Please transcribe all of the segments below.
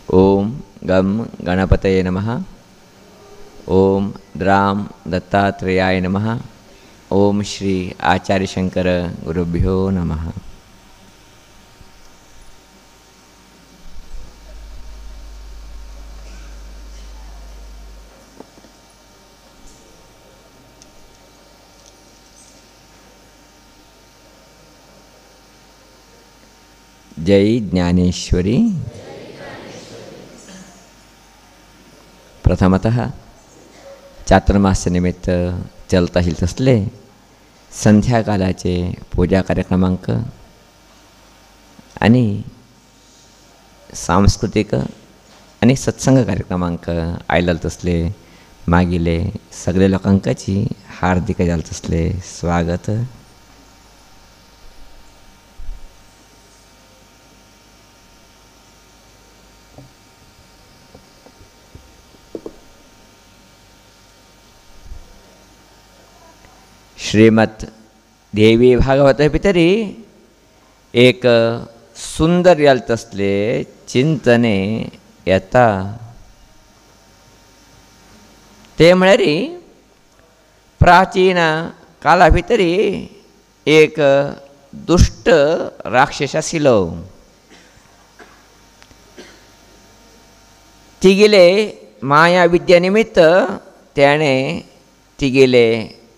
ओम गम गणपतये नमः। ओम द्राम दत्तात्रेयाय नमः। ओम श्री आचार्य शंकर गुरुभ्यो नमः। जय ज्ञानेश्वरी। प्रथमतः चातुर्मास्य निमित्त चलता हिलत असले संध्याकाळाचे पूजा कार्यक्रमांक आणि सांस्कृतिक आणि सत्संग कार्यक्रमांक आयलत असले मागिले सगळे लोकांची हार्दिक जालत असले स्वागत। श्रीमद देवी भागवत भितरी एक सुंदर यालत असले चिंतने येता ते म्हळ्यार प्राचीन काला भितरी एक दुष्ट राक्षस आशिल्लो। तिगेले माया विद्या निमित्त तेणे तिगेले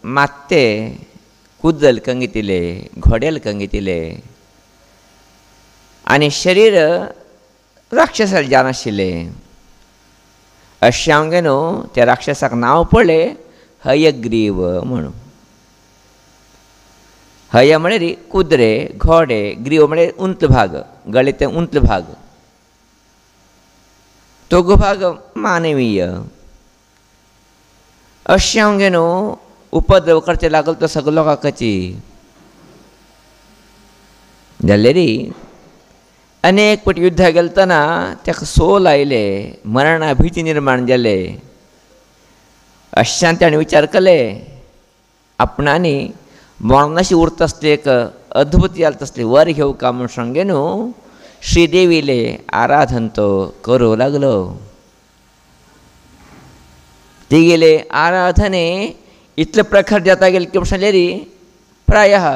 मात्ते कुदल कंगितिले घोड्याल कंगितिले आणि शरीर राक्षसाल जान आशिल्ले। अशें हांवें त्या राक्षसाक नांव पडले हयग्रीव म्हणून। हय म्हळ्यार कुद्रे घोडे, ग्रीव म्हळ्यार उंच भाग, गळे ते उंच भाग, तो भाग मानवीय। अशें हांवें उपद्रव करचे लागल तो सगळो लोकांची जाल्यार अनेक पटी युद्धा गेलतना ताका सोल आयले, मरणा भीती निर्माण जाले। अशांत ताणें विचार केले आपणांनी मरणाशी उरता आसले एक अद्भुत जालत असले वर घेवका म्हूण सांगेन श्रीदेवीले आराधन तो करूं लागलो। तिगेले आराधने इतले प्रखर जाता गेले की म्हणल्यार प्रायः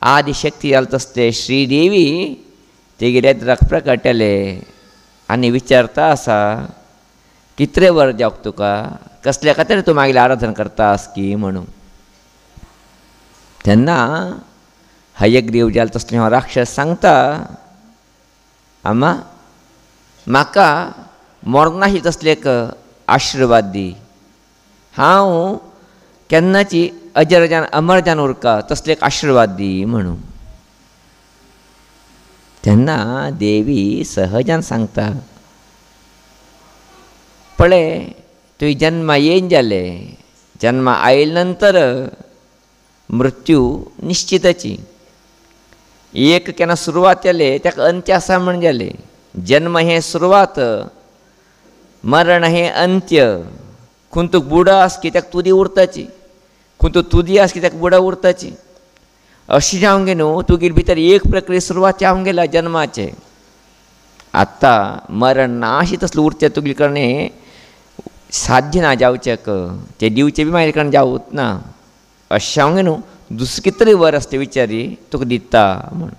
आदिशक्ती जालत असते श्रीदेवी तेगेले येद्राक प्रकटले आनी विचारता आसा कितले वर जावक तुका, कसल्या खातीर तूं मागीर आराधन करतास की म्हणून। तेन्ना हयग्रीव जालत असले हो राक्षस सांगता आमा म्हाका मरणाशी तसले एक आशिर्वाद दी, हांव केन्नाची अजर जावन अमर जावन उरका तसले एक आशिर्वाद दी म्हणून। तेन्ना देवी सहजान सांगता पळय तुवें जन्मा येयन जाले, जन्मा आयले नंतर मृत्यू निश्चितची। एक केन्ना सुरवात जाले ताका अंत्य आसा म्हण जाले। जन्म हे सुरवात, मरण हे अंत्य। खून तूं बुडो आस की ताका तुदी उरताची, खून तूं तुदी आस की ताका बुडो उरताची। अशें जावंक न्हू तुगेले भितर एक प्रक्रिया सुरवात जावंक गेला जन्माचे। आतां मरण ना अशी तसलें उरचें तुगेले कडे साध्य ना जावचेक, तें दिवचें बी म्हाजे कडे जावूच ना। अशें हांवें न्हू दुसरें कितें तरी वर आसता विचारी तुका दिता म्हूण।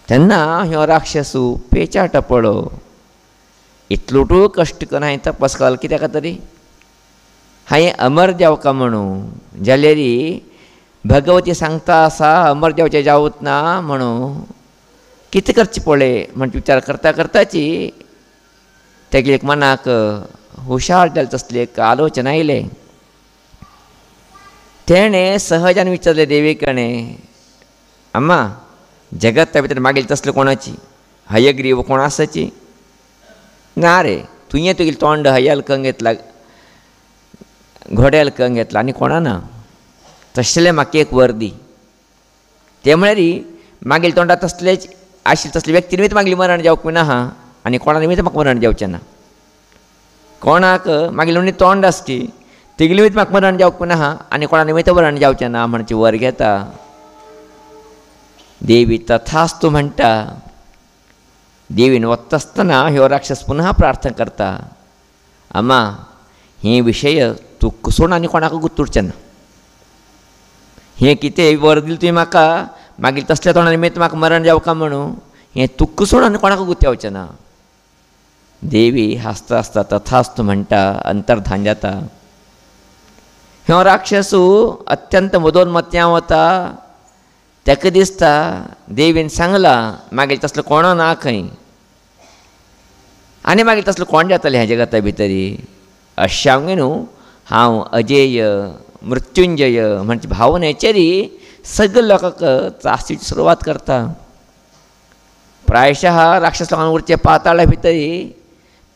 तेन्ना ह्यो राक्षसू पेचाट पळो इतलोटू कश्ट करून हांवें तपस केलो कित्याक तरी हांवें अमर जावका म्हणून। जाल्यार भगवती सांगता आसा अमर जावचें जावूच ना म्हणून कितें करचें पळय म्हण विचार करता करताची तेगे एक मनाक हुशार जालें तसली एक आलोचना आयले। तेणें सहजान विचारलें देवी कडेन अम्मा जगता भितर मागील तसलें कोणाची हयग्रीव कोण आसाची? ना रे तुवें तुगेलें तोंड हयाल कंग घेतला, घोड्याल कंग घेतला आनी कोणा ना। तशेंलें म्हाका एक वर दी। ते म्हळ्यार मागील तोंडात तसलेच आशिल्ले तसले व्यक्ती निमित्त मागील मरण जावंक ना हा आनी कोणा निमित्त म्हाका मरण जावचें ना। कोणाक मागील म्हणली तोंड आस की तिगले निमित्त म्हाका मरण जावंक ना हा आनी कोणा निमित्त मरण जावचें ना म्हणचे वर घेता। देवी तथास्तु म्हणटा। देवीन वता आसतना ह्यो राक्षस पुन्हा प्रार्थना करता, अम्मा हे विशय तूं कसोन आनी कोणाक गुंतुरचें ना. हें कितें वर दिलें तुवें म्हाका, मागीर तसल्या तोंडार निमित्त म्हाका मरण जावका म्हणून हें तुक्क सोडून आनी कोणाक गुंतवचें ना. देवी हांसता हांसता तथास्तु म्हणटा, अंतर्धान जाता. ह्यो राक्षसू अत्यंत मदोन्मत्यां वता. ताका दिसता देवीन सांगलां मागीर तसलो कोणो ना खंय, आनी मागीर तसलो कोण जातलें ह्या जगता भितरी. अशें हांवें न्हू हांव अजेय मृत्युंजय म्हणजे भावनेचेरी सगळे लोकांक त्रासीची सुरवात करता. प्रायशः राक्षस लोकांक उरचे पाताळा भितरी,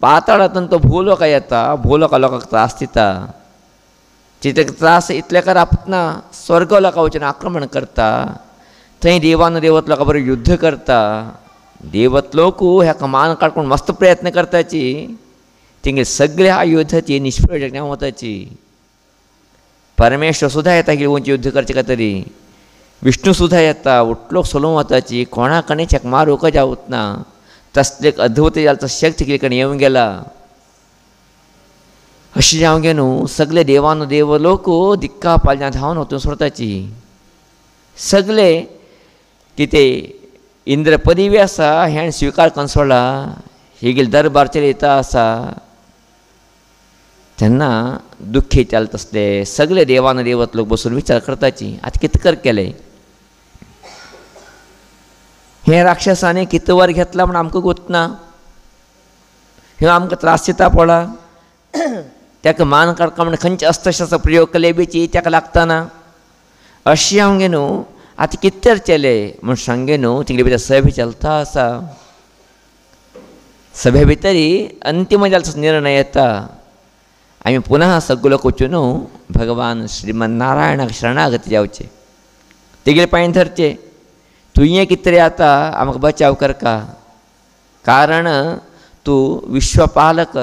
पाताळांतून तो भूलोक येता, भूलोका लोकांक त्रास दिता. तिथे त्रास इतले का रापतना स्वर्ग लोकां वचून आक्रमण करता. थंय देवान देवत लोकां बरोबर युध्द करता. देवत लोकू ह्याका मान काडून मस्त प्रयत्न करताची, तेंगे सगळे हा युद्धाची निष्प्रयोजक जावन वताची. परमेश्वर सुद्दां येता की वचून युध्द करचें काय तरी, विष्णू सुद्दां येता उठलोक सोलून वताची, कोणा कडेन चेक मारूंक जावत ना. तसले एक अद्भुत जाल्लो शक्त कितें कडेन येवंक गेला. अशें जावं गे न्हू, सगळे देवान देव लोक दिक्का पालज्यां धांवन वचून सोडताची. सगळे कितें इंद्र पदवी आसा हें स्विकार करून सोडला, ही गेली दरबारचेर येता आसा. तेन्ना दुख्खी जाले तसले सगळे देवान देवत लोक बसून विचार करताची, आतां कितें कर केलें. हे राक्षसांनी कितें वर घेतला म्हण आमकां गोतना. ह्यो आमकां त्रास दिता पळा. ताका मान काडका म्हण खंयचे अस्त्रशस्त्र प्रयोग केले बीची ताका लागतना. अशें हांव गे न्हू आतां कितें तर केलें म्हूण सांगे न्हू. तिगडे भितर सभा चलता आसा. सभे भितरी अंतीम जाल्लो निर्णय येता. आमी पुनः सगळे लोक वचून भगवान श्रीमन्नारायणाक शरणागती जावचे, तेगेले पांय धरचे. तुवें कितें तरी आतां आमकां बचाव करका, कारण तूं विश्वपालक,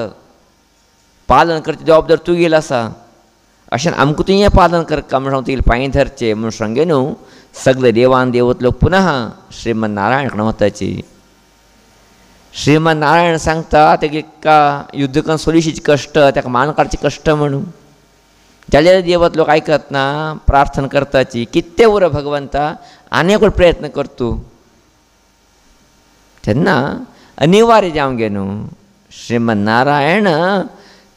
पालन करची जबाबदार तूं गेला आसा. अशें आमकां तुवें पालन करका म्हूण हांव तुगेले पांय धरचे म्हूण सांगे न्हू. सगळे देवान देवत लोक पुनः श्रीमन्नारायण कडेन वताची. श्रीमन्नारायण सांगता तेका युध्द करून सोलिशीचे कश्ट, ताका मान काडचे कश्ट म्हणून. जाल्यार देवत लोक आयकत ना, प्रार्थना करताची, कितें उर भगवंता आनी एक प्रयत्न कर तूं. तेन्ना अनिवार्य जावं गे न्हू. श्रीमन्नारायण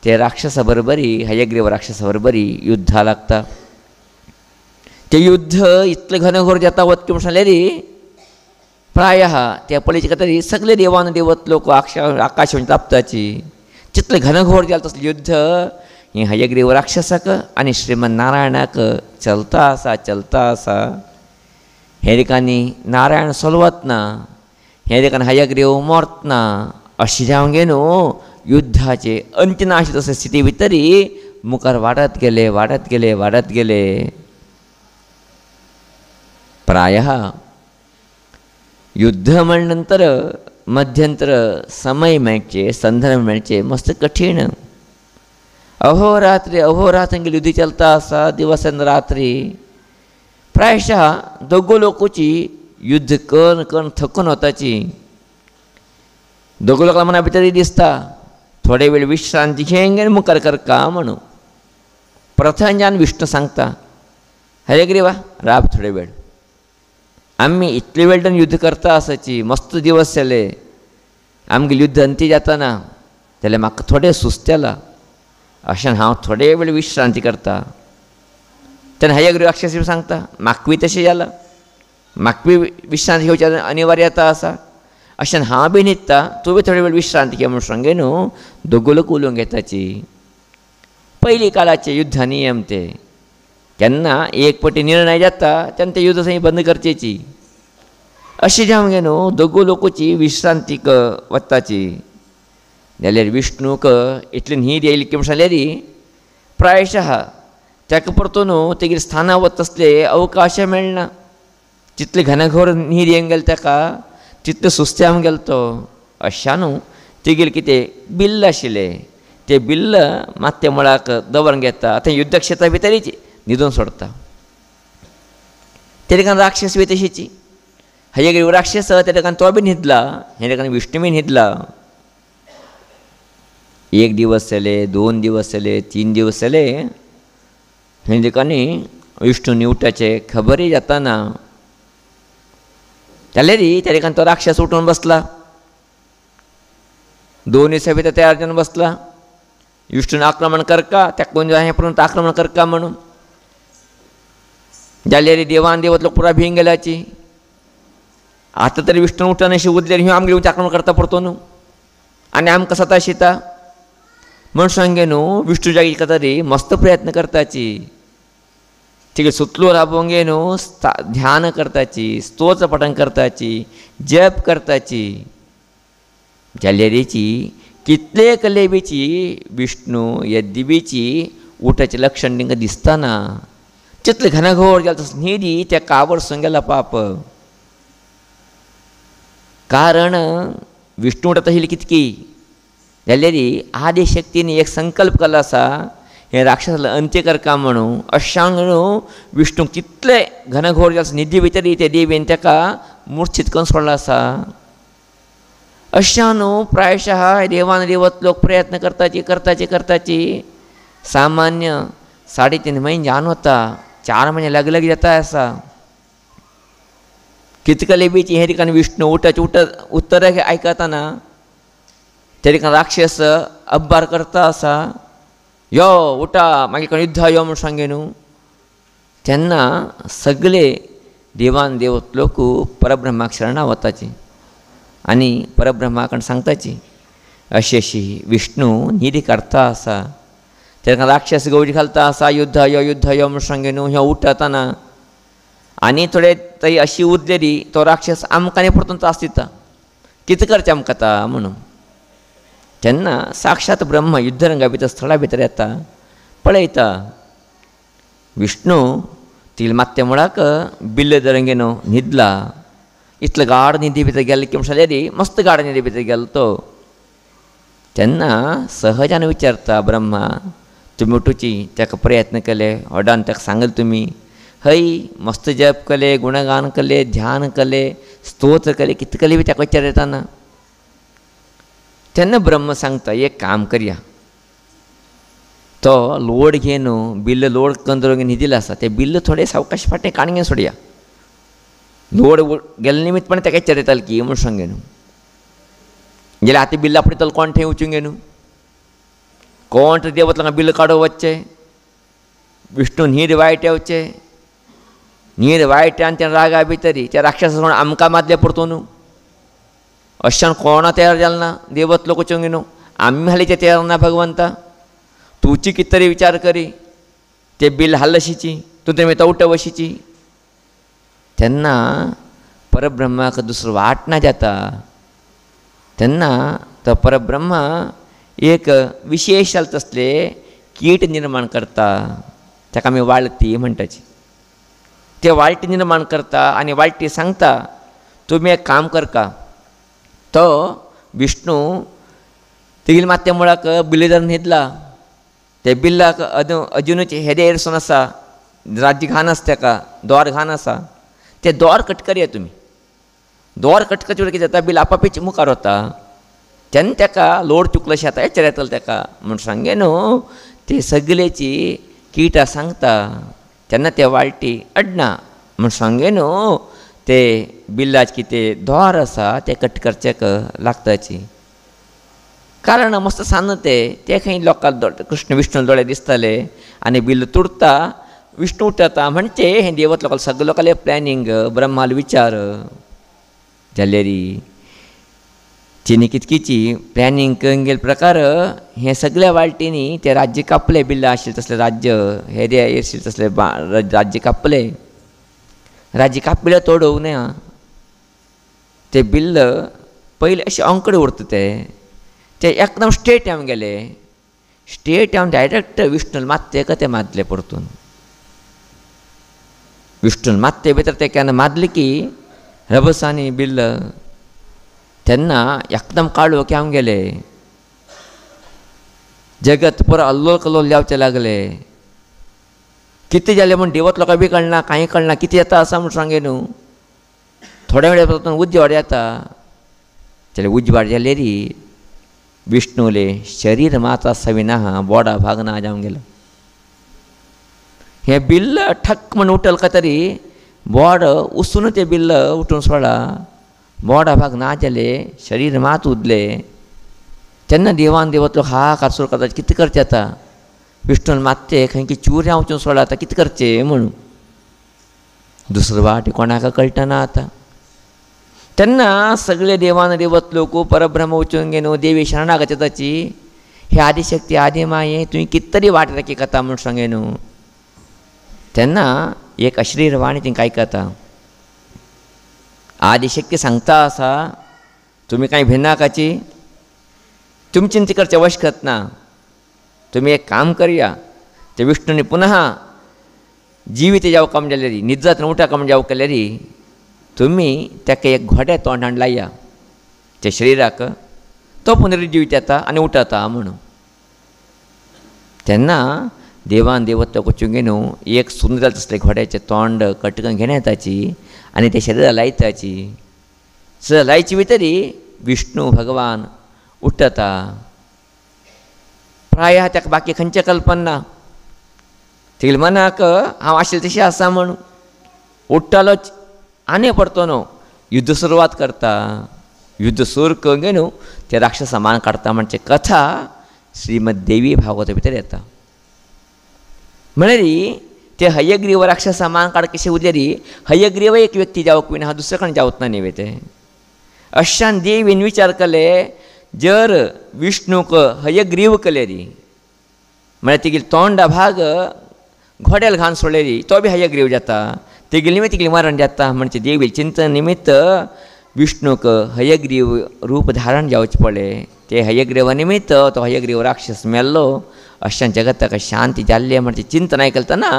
ते राक्षसा बरोबरी, हयग्रीव राक्षसा बरोबरी युध्दा लागता. ते युध्द इतलें घनघोर जाता वत म्हूण सांगलें रे. प्रायः त्या पळयचे खातीर सगळे देवान देवत लोक आकाश तापताची. जितलें घनघोर जालें तसलें युध्द हें हयग्रीव राक्षसाक आनी श्रीमन्नारायणाक चलता आसा. हे दिकांनी नारायण सोलवत ना, हे दिकांनी हयग्रीव मरत ना. अशें जावं गे न्हू युध्दाचे अंत ना अशें तसले स्थिती भितरी मुखार वाडत गेले. प्रायः युध्द म्हण नंतर मध्यंतर समय मेळचे, संदर्भ मेळचे मस्त कठीण. अहोरात्री अहोरात्री युध्द चलता आसा, दिवस आनी रात्री. प्रायशः दोगो लोकूची युध्द करून थकून वताची. दोगो लोकांक मना भितर दिसता थोडे वेळ विश्रांती घेंग आनी मुखार करका म्हणून. प्रथमजान विष्णू सांगता, हयग्रीवा राब थोडे वेळ. आमी इतले वेळ जावन युध्द करता आसाची, मस्त दिवस जाले, आमगे युध्द अंती जातना जाल्यार म्हाका थोडें सुस्त जाला. अशें हांव थोडे वेळ विश्रांती करता. तेन्ना हयग्रीव राक्षसी सांगता, म्हाका तशें जालां, म्हाका विश्रांती घेवची अनिवार्यता आसा. अशें हांव बी न्हिदता, तूं थोडे वेळ विश्रांती घे म्हूण सांगे न्हू. दोगो लोक उलोवंक येताची. पयलीं काळाचे युध्दा नियम ते. केन्ना एक पटी निर्णय जाता तेन्ना ते युध्द थंय बंद करचेची. अशें जावं गे न्हू दोगो लोकूची विश्रांतीक वताची. जाल्यार विष्णूक इतली न्हीद येयली की म्हण सांगलें री. प्रायशः ताका परतून तेगेर स्थानां वता तसले अवकाश मेळना. जितले घनघोर न्हीद येवंक गेले ताका तितलें सुस्तें जावंक गेलो तो. अशान तेगेर कितें बिल्ल आशिल्लें, तें बिल्ल मात्या मळाक दवरून घेता. थंय युध्द क्षेत्रा भितरीच न्हिदून सोडता. ते ठिकाणी राक्षस बी तशीची. एक राक्षस त्या ठिकाणी तो बी न्हिदला, ह्या ठिकाणी विष्णू बी न्हिदला. 1 दिवस जाले, 2 दिवस जाले, 3 दिवस जाले, ह्या ठिकाणी विष्णू निवटाचे खबरही जाताना जाल्यार त्या ठिकाणी तो राक्षस उठून बसला. 2 दिसा भितर तयार जावन बसला. विष्णून आक्रमण करका, त्या कोण हे पर्यंत आक्रमण करका म्हणून. जाल्यार देवान देवत लोक पुरा भिंग गेल्याची. आता तरी विष्णू उठून अशी उदलेर ह्यो आमगे येवन आक्रमण करता पडतो न्हू आनी आमकां सता शिता म्हण सांगे न्हू. विष्णू जागी तरी मस्त प्रयत्न करताची. ठीक सुतलो राबोंगे न्हू, ध्यान करताची, स्तोत्र पठण करताची, जप करताची. जाल्यारीची कितले कलेबीची विष्णू यद्दिबीची उठाचे लक्षण तिंका दिसताना. चितले घनघोर गेला तस न्हिदी त्या कावरसून गेला पाप. कारण विष्णू उठत आशिल्ली कितकी जाल्यार आदिशक्तीन एक संकल्प केलो आसा हे राक्षसाला अंत्य करका म्हणून. अशांग न्हू विष्णू कितले घनघोर जाता न्हिदी भितर ते देवीन ताका मुर्छीत करून सोडला आसा. अशा न्हू प्रायशः देवान देवत लोक प्रयत्न करताची सामान्य 3.5 म्हयने जावन वता, 4 म्हयने लग जाता आसा. कितकले बीची हे ठिकाणी विष्णू उठाची उत्तर आयकताना त्या ठिकाणी राक्षस अब्बार करता आसा. यो उठा मागीर युद्ध यो म्हूण सांगे न्हू. तेन्ना सगळे देवान देवत लोक परब्रह्माक शरणा वताची आनी परब्रह्माकडेन सांगताची अशी विष्णू न्हिदी करता आसा. तेका राक्षस गवरी घालता आसा. युद्ध यो म्हूण सांगे न्हू. ह्यो उठताना आनी थोडे थंय अशी उरलेली तो राक्षस आमकां परतून त्रास दिता. कितें करचें आमकां आतां म्हणून. तेन्ना साक्षात ब्रह्म युद्धरंगा भितर स्थळा भितर येता, पळयता. विष्णू ती मात्या मुळाक बिल्ल दरंगेन न्हिदला. इतलो गाढ न्हिदी भितर गेलो की म्हणल्यार मस्त गाढ न्हिदी भितर गेलो तो. तेन्ना सहजान विचारता ब्रह्मा, तुमी उठूची. ताका प्रयत्न केले, ओडान ताका सांगले तुमी. हय मस्त जप केले, गुणगान केले, ध्यान केले, स्तोत्र केले, कितें केले बी ताका विचार येताना. तेन्ना ब्रह्म सांगता एक काम करया. तो लोड घे न्हू, बिल्ल लोड कंदरो घेवन न्हिदिलो आसा ते बिल्ल थोडे सावकाश फाटें काणगे सोडया. लोड गेले निमित्तपणे ताका विचार येतालो की म्हूण सांगे न्हू. जाल्यार आतां बिल्ल आपणें कोण थंय वचूंगे न्हू. कोण तर देवत लोकांक बिल्ल काडूं वच्चे. विष्णू न्हीद वायट येवचे. न्हीद वायट आनी त्या रागा भितरी त्या राक्षसा कोण आमकां मारले पडतो न्हू. अशान कोणा तयार जालें ना. देवत लोक वचूंगे न्हू. आमी हालींचे तयार ना भगवंता. तुची कितें तरी विचार करी. ते बिल हाल्लशीची तूं तें तो उठ वशीची. तेन्ना परब्रह्माक दुसरो वाट ना जाता. तेन्ना तो परब्रह्मा एक विशेश जाले तसले कीट निर्माण करता. ताका आमी वाळटी म्हणटाची. ते वाळटी निर्माण करता आनी वाळटी सांगता तुमी एक काम करका. तो विष्णू तिगील मात्या मुळाक बिल्ल धरून न्हिदला. ते बिल्लाक अजुनूच हेदे एरसून आसा. राज्य घाण आसा ताका, दोर घाण आसा. ते दोर कट करया तुमी. दोर कट करचे कितें जाता बिल आपापीच मुखार वता. तेन्ना ताका लोड चुकलेशें जाता. हेचेर येतलो ताका म्हूण सांगे न्हू. ते सगळेची किटां सांगता. तेन्ना ते वाळटी अडना म्हूण सांगे न्हू. ते बिल्लाचे कितें दोर आसा ते कट करचेक लागताची. कारण मस्त सान्न ते खंय लोकांक कृष्ण विष्णू दोळे दिसताले आनी बिल्ल तुडता. विष्णू उठता म्हणजे हें देवत लोकांक सगळे लोकांले प्लॅनिंग ब्रह्माल विचार जाल्यार तिणी कितकीची प्लॅनिंग करून गेले प्रकार हे सगळ्या वाळटींनी ते राज्य कापले. बिल्ला आशिल्ले तसले राज्य हे दे आशिल्ले तसले राज्य कापले. राज्य कापले तोडूंक न्हय. ते बिल्ल पयले अशें अंकडे उरता ते एकदम स्ट्रेट येवन गेले. स्ट्रेट येवन डायरेक्ट विष्णू मात्ते ते मारले परतून. विष्णू मात्ते भितर ते केन्ना मारले की रभसांनी बिल्ल तेन्ना एकदम काळो येवन गेले. जगत पुरो अल्लोल कल्लोल जावचे लागले. कितें जालें म्हूण देवत लोकांक बी कळना, कांय कळना. कितें येता आसा म्हूण सांगे न्हू. थोड्या वेळापासून उज्जवाड येता त्याला उज्जवाड जाले री विष्णूले शरीर माता सविना बोडा भाग ना जाऊन गेलं. हे बिल्ल ठक म्हणून उठल का तरी बोड उसून ते बिल्ल उठून सोडा बोडा भाग ना जाले शरीर मात उदले. तेन्ना देवान देवत लोक हा कारसूर करता कितें करचे आता विष्णून मात्ते खंय की चुऱ्या वचून सोडा आता कितें करचे म्हणून दुसरं वाट कोणाक कळटना आता. तेन्ना सगळे देवान देवत लोक परब्रह्म वचून घेवन देवी शरणागत ताची हे आदिशक्ती आदी माये तुवें कितें तरी वाट राखी कथा म्हूण सांगे न्हू. तेन्ना एक अश्लील वाणी तिंका आयकता. आदिशक्ती सांगता आसा तुमी कांय भिनाकाची तुमी चिंता करचे आवश्यकत ना. तुमी एक काम करया ते विष्णूने पुनः जिवीत जावं काम जालें री निजात उठा काम जावं केलें री तुमी ताका एक घोड्या तोंडान लाया त्या शरिराक तो पुनर्जिवीत येता आनी उठता म्हणून. तेन्ना देवान देवत वचूंक न्हू एक सुंदर तसलें घोड्याचें तोंड कटकन घेवन येताची आनी त्या शरिराक लायताची. लायचे भितरी विष्णू भगवान उठता. प्राय ताका बाकी खंयचे कल्पना ना. तिगेल्या मनाक हांव आशिल्लें तशें आसा म्हणून उठ्ठालोच आनी परतोनो युद्ध सुरवात करता. युद्ध सुरू करून न्हू ते राक्षसा मान काडटा म्हणजे कथा श्रीमद देवी भागवता भितर येता. म्हळ्यार ते हयग्रीव राक्षसा मान काड कशें उरले री हयग्रीव एक व्यक्ती जावंक बीन हा दुसरे कडेन जावत ना न्ही ते. अशान देवीन विचार केले जर विष्णूक हयग्रीव केले री म्हळ्यार तिगेली तोंडा भाग घोड्याल घालून सोडले री तो बी हयग्रीव जाता तिगेली निमित्त तिगेली मरण जाता. म्हणजे देवी चिंतन निमित्त विष्णूक हयग्रीव रूप धारण जावचें पडलें. ते हयग्रीवा निमित्त तो हयग्रीव राक्षस मेल्लो. अशा जगताक शांती जाल्ली म्हणजे चिंतन आयकलतना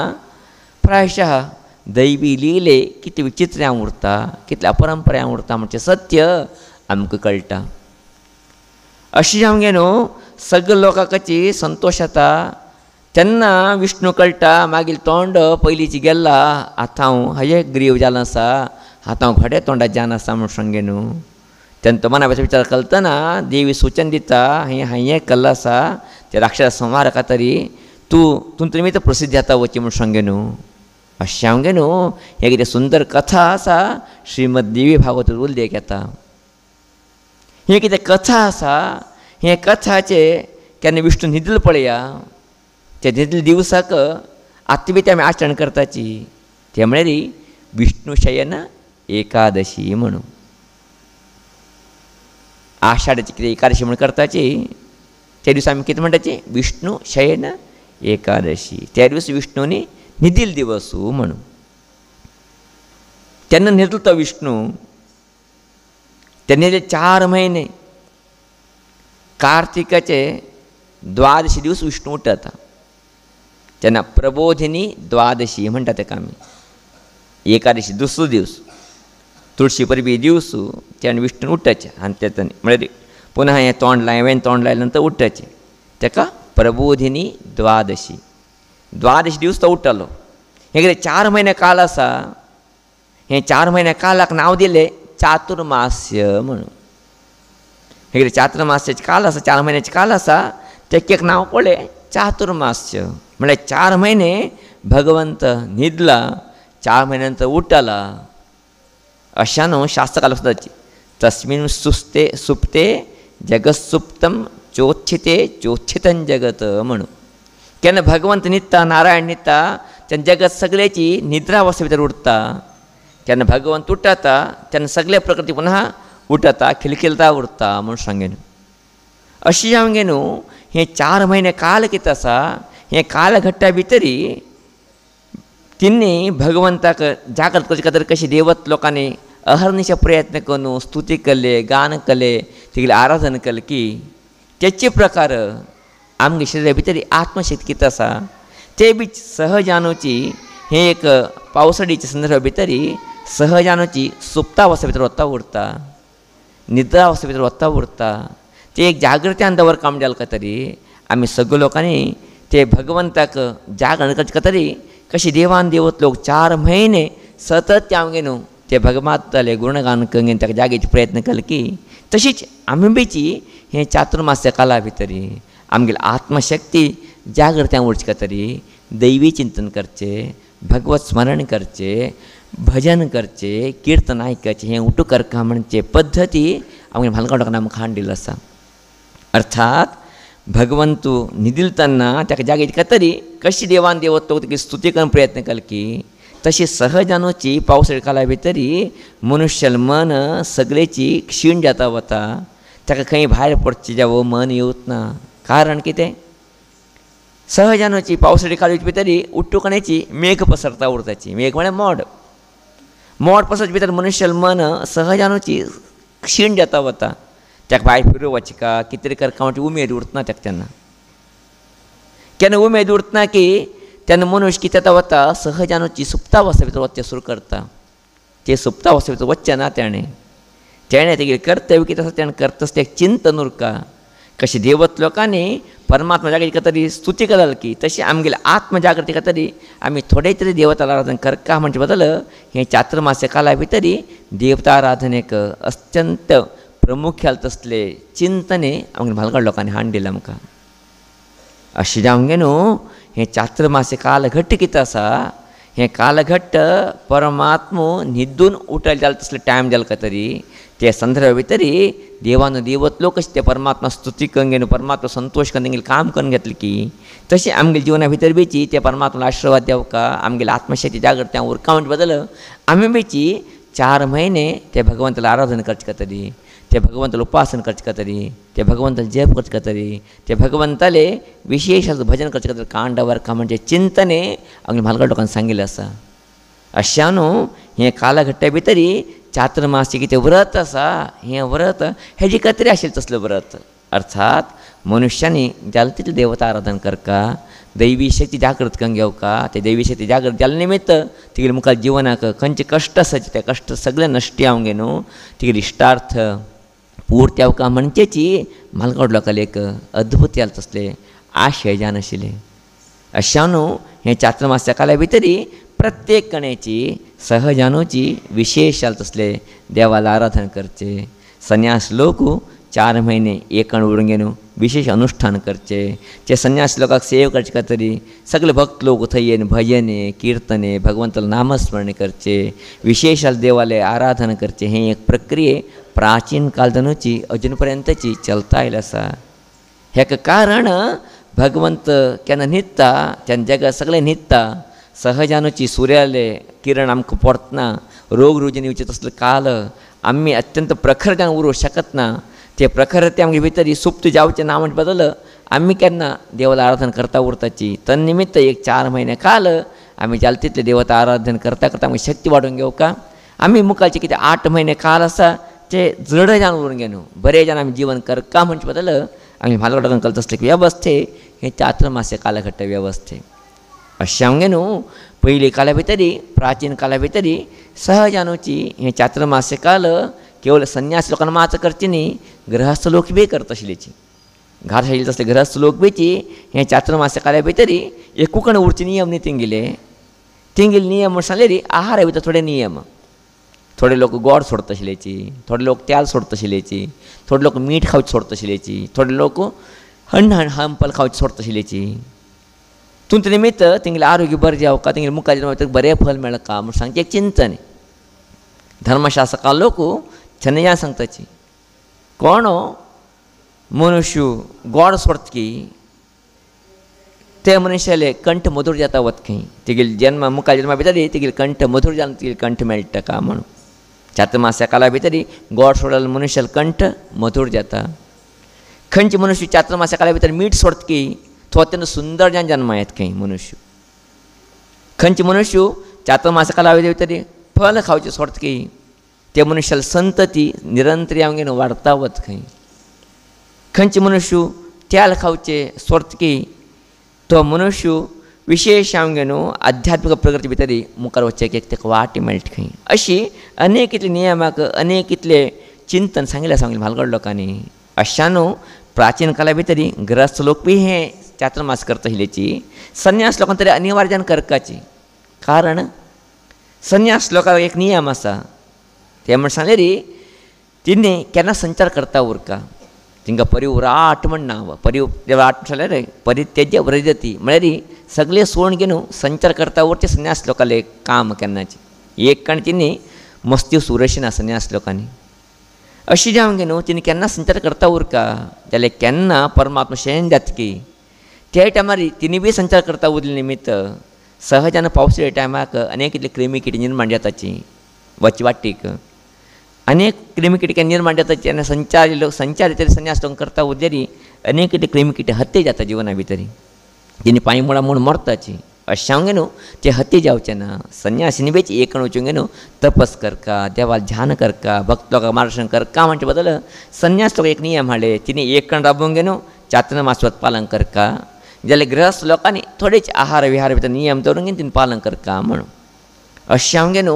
प्रायशः दैवी लिले कितें विचित्र्यां उरता कितल्या अपरंपऱ्यां उरता म्हणजे सत्य आमकां कळटा. अशी जावंक न्हू सगळे लोकांची संतोश जाता. तेन्ना विष्णू कळटा मागीर तोंड पयलींची गेला आतां हांव हयग्रीव जालो आसा आतां हांव घोड्या तोंडात जावन आसा म्हूण सांगे न्हू. तेन्ना तो मना भितर विचार करतना देवी सूचन दिता हांवें हें केल्लो आसा ते राक्षस संहार खातरी तूं निमित्त प्रसिद्ध जाता वची म्हूण सांगे न्हू. अशें सांगे न्हू हे कितें सुंदर कथा आसा श्रीमद देवी भागवत उल्लेख येता. हे कितें कथा आसा हे कथाचे केन्ना विष्णू न्हिदल पळया ते न्हिदले दिवसाक आतां बी ते आमी आचरण करताची ते म्हळ्यार विष्णू शयन एकादशी म्हणून. आषाढाची कितें एकादशी म्हणून करताची त्या दिसा आमी कितें म्हणटाची विष्णू शयन एकादशी. त्या दिवस विष्णूनी न्हिदिल दिवस म्हणून. तेन्ना न्हिदलो तो विष्णू ते न्हिदले 4 म्हयने कार्तिकाचे 12 दीस विष्णू उठता. तेन्ना प्रबोधिनी द्वादशी म्हणटा ताका आमी एकादशी दुसरो दीस तुळशी परबी दिवस त्यान विष्णू उठ्ठाचें आनी तेतून म्हळ्यार पुनः हें तोंड लाय हांवें तोंड लायलें नंतर उठ्ठाचें ताका प्रबोधिनी द्वादशी. 12 दीस तो उठ्ठलो. हे कितें 4 म्हयने काळ आसा हे 4 म्हयने काळाक नांव दिलें चातुर्मास्य म्हणून. हे कितें चातुर्मास्याचें काळ आसा 4 म्हयन्याचें काळ आसा ताका एक नांव पडलें चातुर्मास्य. म्हळ्यार 4 म्हयने भगवंत न्हिदला 4 म्हयने नंतर उठ्ठला. अशा न्हू शास्त्रकाल सुद्दाची तस्मिन् सुप्ते जगत्सुप्तम चोच्छिते चोच्छितं जगत म्हणून. केन्ना भगवंत न्हिदता नारायण न्हिदता तेन्ना जगत सगळ्याची निद्रा अवस्थे भितर उरता. केन्ना भगवंत उठ्ठता तेन्ना सगळे प्रकृती पुनः उठ्ठता खिलखिलता उरता म्हूण सांगेन. अशी जावंक न्हू हे 4 म्हयने काळ कितें आसा हे काळ घट्टा भितरी तिनी भगवंताक जागृत करचे खातीर कशी देवत लोकांनी अहर्निश प्रयत्न करून स्तुती केले गान केले तिगेले आराधन केलें की तेचे प्रकार आमगे शरिरा भितर आत्मशक्ती कितें आसा ते बी सहजानुची हे एक पावसाळीच्या संदर्भा भितर सहजानुची सुप्तावस्थे भितर वता उरता निद्रा अवस्थे भितर वता उरता. ते एक जागृत्यान दवरप काम जालें तरी आमी सगळे लोकांनी ते भगवंताक जागरण करचे खातीर कशी देवान देवत लोक 4 म्हयने सतत ते हांवें न्हू ते भगमात जाले गुणगान कंगेन ताका जागेचे प्रयत्न केले की तशीच आमी बेची हे चातुर्मास्य काला भितरी आमगेली आत्मशक्ती जागृत्यान उरचे तरी दैवी चिंतन करचे भगवत स्मरण करचे भजन करचे कीर्तन आयकचे हे उठू करका म्हणजे पद्दती आमगे भालगडोकान आमकां हाडिल्लो आसा. अर्थात भगवंतू न्हिदिलतना ताका जागेची तरी कशी देवान देवत तो तुगे स्तुती करन प्रयत्न केले की तशी सहजानुची पावसाळी काला भितरी मनुष्यल मन सगळेची क्षीण जाता वता ताका खंय भायर पडचे जावं मन येवत ना. कारण कितें सहजानुची पावसाळी काला भितरी उठ्ठुकण्याची मेघ पसरता उरताची. मेघ म्हळ्यार मोड पसरचे भितर मनुष्यल मन सहजानुची क्षीण जाता वता ताका भायर फिरूंक वचचे का कितें तरी करता म्हणजे उमेद उरतना ताका तेन्ना केन्ना उमेद उरतना की तेन्ना मनुश्य कितें जाता वता सहजानुची सुप्तावस्थे भितर वचचें सुरू करता. ते सुप्तावस्थे भितर वचचें ना तेणें तेगे कर्तव्य कितें आसा तेणें करता तें चिंतन उरका. कशें देवत लोकांनी परमात्मा जागृती तरी स्तुती कराल की तशी आमगेली आत्मजागृती तरी आमी थोडे तरी देवता आराधन करका म्हणजे बदल हे चातुर्मास्य काला भितरी देवता आराधनेक अत्यंत प्रमुख्याल तसले चिंतने आमगे भालगड लोकांनी हाडिल्ले आमकां. अशें जावंक न्हू हे चातुर्मास्य कालघट्ट कितें आसा हे कालघट्ट परमात्मो न्हिदून उठल जाल्यार तसले टायम जालो तरी ते संदर्भा भितरी देवान देवत लोक कशें ते परमात्मा स्तुती करून घेवन परमात्मा संतोश करून तेंगेलें काम करून घेतलें की तशें आमगे जिवना भितर बेची ते परमात्मा आशिर्वाद देवका आमगेली आत्मशक्ती जागृती उरका म्हणजे बदल आमी बेची 4 म्हयने ते भगवंताला आराधना करचे तरी ते भगवंताला उपासना करचे तरी ते भगवंताला जप करचे तरी ते भगवंताले विशेष भजन करचे तरी कांड वर्का म्हणजे चिंतने आमगे भालगड लोकांनी सांगिल्लें आसा. अशा न्हू हे कालघट्टा भितरी चातुर्मासी कितें व्रत आसा हें व्रत हेजी खातीर आशिल्लें तसलें व्रत. अर्थात मनुश्यांनी जालें तितलें देवता आराधन करका दैवी शक्ती जागृत करून घेवका ते दैवी शक्ती जागृत जाले निमित्त तिगेले मुखार जिवनाक खंयचे कश्ट आसाचे ते कश्ट सगळे नश्टी जावंक न्हू तिगेले इश्टार्थ पूर्ती जावका म्हणचेची भालगड लोकांले एक अद्भुत जालें तसले आशय जावन आशिल्ले. अशा न्हू हे चातुर्मास्य काला भितरी प्रत्येक कणेची सहजानुची विशेष जालें तसले देवाला आराधन करचे. संन्यास लोक 4 म्हयने एकण उरून घेवन विशेष अनुष्ठान करचे. ते संन्यास लोकांक सेव करचे खातीर सगळे भक्त लोक थंय येवन भजने कीर्तने भगवंताला नामस्मरण करचे विशेष देवाले आराधना करचे. हें एक प्रक्रिये प्राचीन कालदनुची अजून पर्यंतची चलता आयली आसा. हेका कारण भगवंत केन्ना न्हिदता तेन्ना जगात सगळें न्हिदता सहजानुची सुर्याले किरण आमकां पडतना रोग रुजीन येवचे तसले काल आमी अत्यंत प्रखर जावन उरूंक शकत ना. ते प्रखरते आमगे भितर सुप्त जावचें ना म्हणजे बदल आमी केन्ना देवाला आराधना करता उरताची तन्निमित्त एक 4 म्हयने काल आमी जालें तितलें देवता आराधन करता करता आमची शक्ती वाडोवन घेवका. आमी मुखारचे कितें 8 म्हयने काल आसा ते जड जावन उरून घेवन बरें जावन आमी जिवन करका म्हणचे बदल आमी भालगड करता तसले वेवस्थे हे चातुर्मास्य कालघट्ट वेवस्थे. अशें आमगे न्हू पयलीं काला भितरी प्राचीन काला भितरी सहजानुची हे चातुर्मास्य काल केवळ संन्यास लोकांना मात करची न्ही गृहस्थ लोक बी करता आशिल्लेची. घाट आशिल्ले तसले गृहस्थ लोक बेची हे चातुर्मास्य काला भितरी एकूकण उरचे नियम न्ही तेंगेले नियम म्हण सांगले रे आहारा भितर थोडे नियम. थोडे लोक गोड सोडता आशिल्लेची थोडे लोक तेल सोडता आशिल्लेची थोडे लोक मीठ खावचे सोडता आशिल्लेची थोडे लोक हंपल खावचे सोडता आशिल्लेची. तुमचे निमित्त तेंगेलें आरोग्य बरें जावका तेंगेले मुखार बरें फल मेळका म्हूण सांगचे एक चिंतन. धर्मशास्त्रकार लोक छन्नया सांगताची कोण मनुष्य गोड सोडता की ते मनशाले कंठ मधुर जाता वत खंय तेगेले जन्म मुखार जन्मा भितर तेगेले कंठ मधुर जावन तेगेले कंठ मेळटा का म्हणून. चातुर्मास्य काला भितर गोड सोडल मनशाले कंठ मधुर जाता. खंयचे मनुष्य चातुर्मास्य काला भितर मीठ सोडता की तो अत्यंत सुंदर जावन जन्मा येता खंय मनुष्य. खंयचे मनुष्य चातुर्मास्य काला भितर फल खावचे सोडता की ते मनशाला संतती निरंतर हांवें वाडता वता खंय. खंयचे मनुष्य तेल खावचे सोडता की तो मनुष्य विशेष हांवें आध्यात्मिक प्रगती भितर मुखार वचचे की ताका वाट मेळटा खंय. अशी अनेक इतले नियमाक अनेक इतले चिंतन सांगिल्लें सांगिल्लें भालगड लोकांनी. अशा न्हू प्राचीन काला भितर गृहस्थ लोक बी हे चातुर्मास करता आशिल्लेची संन्यास लोकांक तरी अनिवार्य जावन करपाची. कारण संन्यास लोकांक एक नियम आसा ते म्हण सांगले री तिने केन्ना संचार करता उरका तिंका परिवराट म्हण नांव परिवाट रे परित्यज्य व्रजती म्हळ्यार सगळे सोडून घेवन संचार करता उरचे संन्यास लोकांले काम केन्नाचे एक कण तिनी मस्ती सुरशी ना संन्यास लोकांनी अशी जावन घेवन तिने केन्ना संचार करता उरका जाल्यार केन्ना परमात्मा शेण जातकी त्या टायमार तिने बी संचार करता उरले निमित्त सहजान पावसाळ्या टायमाक अनेक कितले क्रिमी किडी निर्माण जाताची वचवाटीक अनेक क्रिमी किटके निर्माण जाताची आनी संचार तरी संन्यास करता उरलेली अनेक कितले क्रिमी किटे हत्या जाता जिवना भितर तिने पांय मुळा म्हूण मरताची अशें हांव घेवन ते हत्या जावचें ना संन्यासिनी बेच एक वचून घेवन तपस करका देवाल ध्यान करका भक्त लोकांक मार्गदर्शन करका म्हणचे बदल संन्यास लोक एक नियम हाडले तिने एक कण राबोवन घेवन चातुर्मासात पालन करका जाल्यार गृहस्थ लोकांनी थोडेच आहार विहार भितर नियम दवरून घेवन तिने पालन करका म्हणून अशें हांव घेवन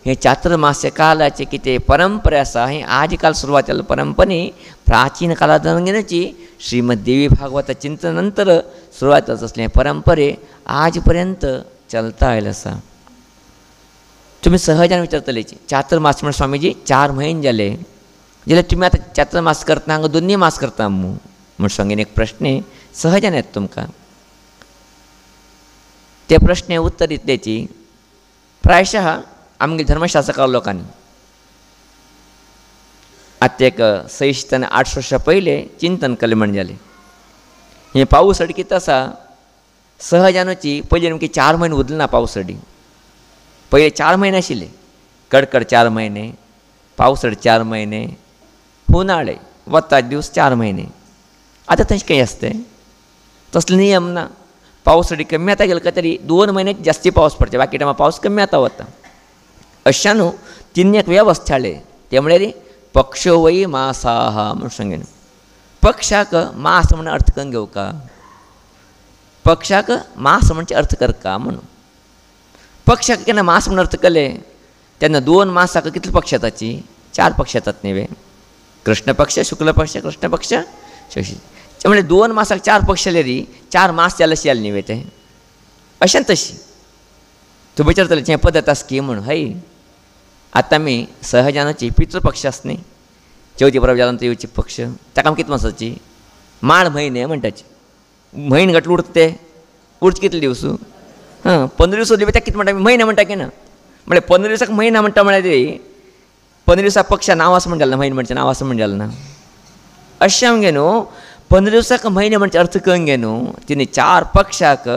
हे चातुर्मास्य कालाचे कितें परंपरा आसा हें आज काल सुरवात केल्लो परंपरे प्राचीन काळांत घेवनची श्रीमद देवी भागवत चिंतन नंतर सुरवात जाता असले परंपरे आज पर्यंत चलता आयला आसा तुमी सहजान विचारतले चातुर्मास म्हण स्वामीजी 4 म्हयने जाले जाल्यार तुमी आतां चातुर्मास करता हांगा 2 मास करता म्हूण सांगीन एक प्रश्न सहजान येता तुमकां ते प्रश्न उत्तर इतलेची प्रायशः आमगे धर्मशास्त्रकार लोकांनी आतां एक 600 ते 800 वर्सां पयले चिंतन केलें म्हण जालें हें पावस अडकीत आसा सहजानूची पयलीं आमगे 4 म्हयने उरले ना पावसडी पयले 4 म्हयने आशिल्ले कडकड 4 म्हयने पावसड 4 म्हयने हुनाळे वताचे दिवस 4 म्हयने आतां तशें खंय आसतें तसले नियम ना पावसडी कमी आता गेलो तरी 2 म्हयने जास्ती पावस पडचे बाकी टायमा पावस कमी आता वता अशा न्हू तिने एक वेवस्था हाडले ते म्हळ्यार पक्षो वै मासाह म्हणून सांगेन पक्षाक मास म्हणून अर्थ करून घेवका पक्षाक मास म्हणजे अर्थ करका म्हणून पक्षाक केन्ना मास म्हणून अर्थ केले तेन्ना 2 मासाक कितले पक्ष येताची 4 पक्ष येतात न्ही कृष्ण पक्ष शुक्ल पक्ष कृष्ण पक्ष शशी म्हणजे 2 मासाक 4 पक्ष जाले री 4 मास जाले अशी न्ही ते अशें तशी तूं विचारतले हें पद्दत आसा की म्हूण हय आतां आमी सहजानाची पितृपक्ष आसा न्ही चवथी परब जालो येवची पक्ष ताका आमी कितें म्हणसाची माड म्हयने म्हणटाची म्हयने घट उरता ते उरचे कितले दिवस 15 दिवस उरले ताका कितें म्हणटा म्हयने म्हणटा की ना म्हळ्यार 15 दिवसाक म्हयना म्हणटा म्हळ्यार 15 दिवसाक पक्षा नांव आसा म्हण जालें ना म्हयने म्हणचें नांव आसा म्हण जालें ना अशें हांव घे न्हू 15 दिवसाक म्हयने म्हणजे अर्थ करून घे न्हू तिने 4 पक्षाक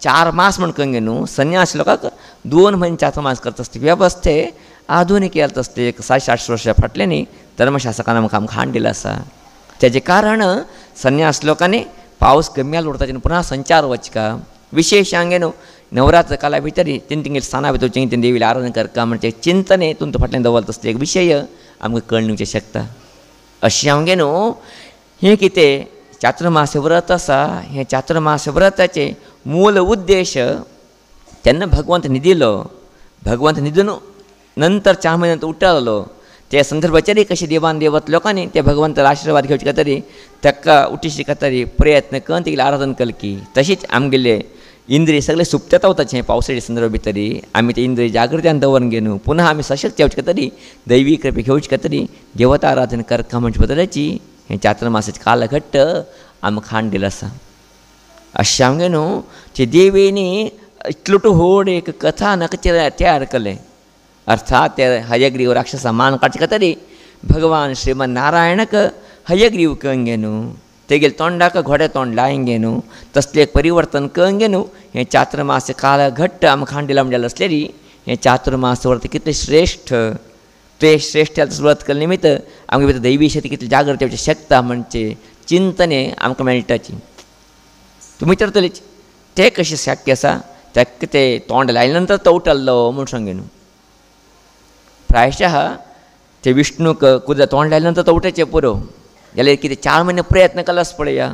4 मास म्हण करून घे न्हू संन्यास लोकांक 2 म्हयने चातुर्मास करता आसता वेवस्थे आधुनीक केल्लो आसता एक 700-800 वर्सां फाटल्यान न्ही धर्मशास्त्रकारान आमकां हाड दिला आसा तेजें कारण संन्यास लोकांनी पावस कमी जालो उरता तेन्ना पुन्हा संचार वचका विशेश हांव घे न्हू नवरात्र काला भितर तेंगे स्थाना भितर तेंगे देवीले आराधना करता म्हणजे चिंतने तुमच्या फाटल्यान दवरता असले एक विशय आमकां कळूंक शकता अशें हांव घे न्हू हें कितें चातुर्मास व्रत आसा हें चातुर्मास व्रताचे मूल उद्देश तेन्ना भगवंत न्हिदिलो भगवंत न्हिदून नंतर 4 म्हयने उठ्ठलो त्या संदर्भाचेर कशें देवान देवत लोकांनी ते भगवंताचो आशिर्वाद घेवचे खातीर ताका उठिचे खातीर प्रयत्न करून तेगेलें आराधन केलें की तशीच आमगेले इंद्रिय सगळे सुप्तता वताचे पावसाळ्या संदर्भ भितर आमी ते इंद्रिय जागृत्यान दवरून घेवन पुन्हा आमी सशक्त येवचे खातीर दैवी कृपे घेवचे खातीर देवता आराधना करता म्हणचे बदलाची हें चातुर्मासाचें कालघट्ट आमकां हाड दिलो आसा अशें हांव घे न्हू ते देवीनी इतलो व्हड एक कथानक तयार केलें अर्थात ते हयग्रीव राक्षसा मान काडचे खातीर भगवान श्रीमन नारायणाक हयग्रीव करून घे न्हू तेगेले तोंडाक घोडे तोंड लायन घे न्हू तसलें एक परिवर्तन करून घे न्हू हें चातुर्मास कालघट्ट आमकां हाड दिला म्हणजे आसलेली हें चातुर्मास व्रत कितलें श्रेश्ठ ते श्रेश्ठ व्रत केले निमित्त आमगे भितर दैवी शक्ती कितली जागृत येवची शकता म्हणजे चिंतने आमकां मेळटाची तुमी विचारतले ते कशें शक्य आसा ताका ते तोंड लायले नंतर तो उठल्लो म्हूण सांगे न्हू प्रायशः ते विष्णूक कुदा तोंड लायले नंतर तो उठचे पुरो जाल्यार कितें 4 म्हयने प्रयत्न केलो आसा पळया